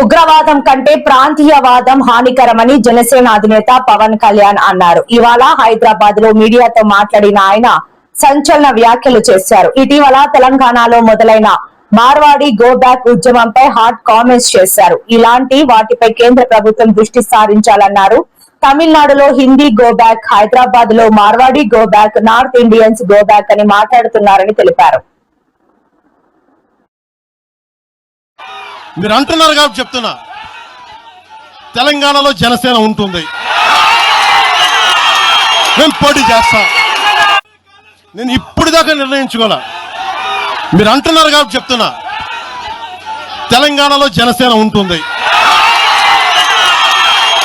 ఉగ్రవాదం కంటే ప్రాంతీయవాదం హానికరమని జనసేన అధినేత పవన్ కళ్యాణ్ అన్నారు. ఇవాళ హైదరాబాద్ లో మీడియాతో మాట్లాడిన ఆయన సంచలన వ్యాఖ్యలు చేశారు. ఇటీవల తెలంగాణలో మొదలైన మార్వాడి గో బ్యాక్ ఉద్యమంపై హాట్ కామెంట్స్ చేశారు. ఇలాంటి వాటిపై కేంద్ర ప్రభుత్వం దృష్టి సారించాలన్నారు. తమిళనాడులో హిందీ గో బ్యాక్, హైదరాబాద్ లో Marwadi go back, north Indians go back అని మాట్లాడుతున్నారని తెలిపారు. మీరు అంటున్నారు కాబట్టి చెప్తున్నా, తెలంగాణలో జనసేన ఉంటుంది, మేము పోటీ చేస్తాం. నేను ఇప్పటిదాకా నిర్ణయించుకోలే. మీరు అంటున్నారు కాబట్టి చెప్తున్నా, తెలంగాణలో జనసేన ఉంటుంది,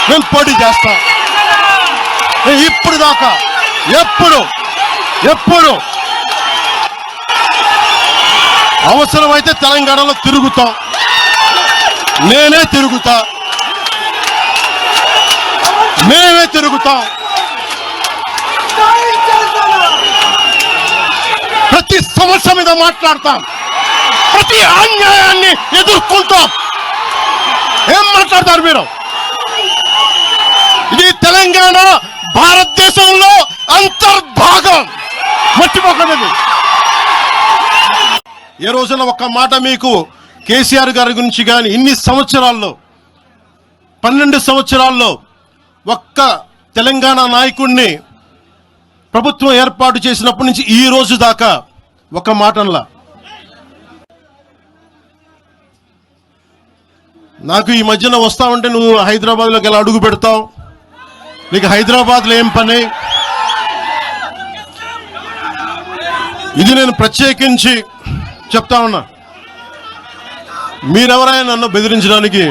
మేము పోటీ చేస్తాం. నేను ఇప్పటిదాకా ఎప్పుడు అవసరమైతే తెలంగాణలో తిరుగుతాం, నేనే తిరుగుతా, మేమే తిరుగుతాం. ప్రతి సమస్య మీద మాట్లాడతాం, ప్రతి అన్యాయాన్ని ఎదుర్కొంటాం. ఏం మాట్లాడతారు మీరు? ఇది తెలంగాణ భారతదేశంలో అంతర్భాగం, మర్చిపోకండి. ఏ రోజున ఒక్క మాట మీకు కేసీఆర్ గారి గురించి కానీ ఇన్ని సంవత్సరాల్లో 12 సంవత్సరాల్లో ఒక్క తెలంగాణ నాయకుడిని ప్రభుత్వం ఏర్పాటు చేసినప్పటి నుంచి ఈ రోజు దాకా ఒక మాటంలా. నాకు ఈ మధ్యన వస్తా ఉంటే నువ్వు హైదరాబాద్లోకి ఎలా అడుగు పెడతావు, నీకు హైదరాబాద్లో ఏం పని, ఇది నేను ప్రత్యేకించి చెప్తా ఉన్నా. మీరెవరైనా నన్ను బెదిరించడానికి,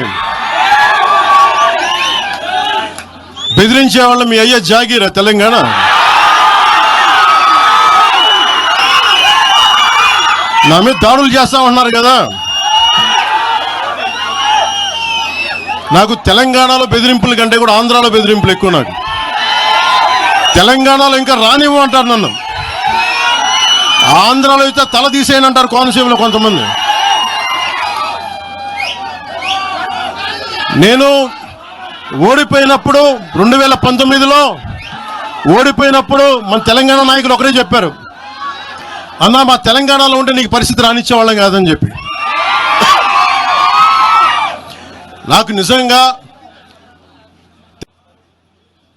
బెదిరించే వాళ్ళ మీ అయ్యా జాగీరా తెలంగాణ? నా మీద దాడులు చేస్తా ఉన్నారు కదా. నాకు తెలంగాణలో బెదిరింపుల కంటే కూడా ఆంధ్రాలో బెదిరింపులు ఎక్కువ. నాకు తెలంగాణలో ఇంకా రానివ్వు అంటారు నన్ను, ఆంధ్రాలో అయితే తల తీసేయనంటారు కోనసీమలో కొంతమంది. నేను ఓడిపోయినప్పుడు 2019లో ఓడిపోయినప్పుడు మన తెలంగాణ నాయకులు ఒకరే చెప్పారు, అన్నా మా తెలంగాణలో ఉంటే నీకు పరిస్థితి రానిచ్చేవాళ్ళం కాదని చెప్పి. నాకు నిజంగా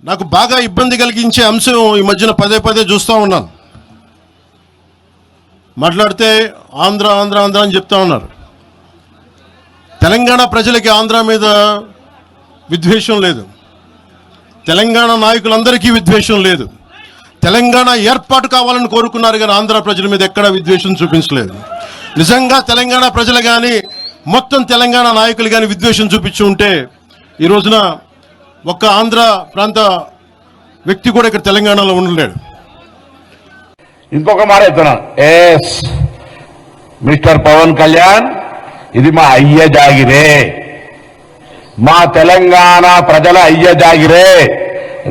నాకు బాగా ఇబ్బంది కలిగించే అంశం ఈ మధ్యన పదే చూస్తూ ఉన్నాను. మాట్లాడితే ఆంధ్ర ఆంధ్ర ఆంధ్ర అని చెప్తా ఉన్నారు. తెలంగాణ ప్రజలకి ఆంధ్ర మీద విద్వేషం లేదు, తెలంగాణ నాయకులందరికీ విద్వేషం లేదు. తెలంగాణ ఏర్పాటు కావాలని కోరుకున్నారు కానీ ఆంధ్ర ప్రజల మీద ఎక్కడా విద్వేషం చూపించలేదు. నిజంగా తెలంగాణ ప్రజలు కానీ మొత్తం తెలంగాణ నాయకులు కానీ విద్వేషం చూపించి ఉంటే ఈ రోజున ఒక్క ఆంధ్ర ప్రాంత వ్యక్తి కూడా ఇక్కడ తెలంగాణలో ఉండలేడు. ఇంకొక మాట చెప్తున్నాను, ఎస్ మిస్టర్ పవన్ కళ్యాణ్, ఇది మా అయ్య జాగిరే, మా తెలంగాణ ప్రజల అయ్య జాగిరే.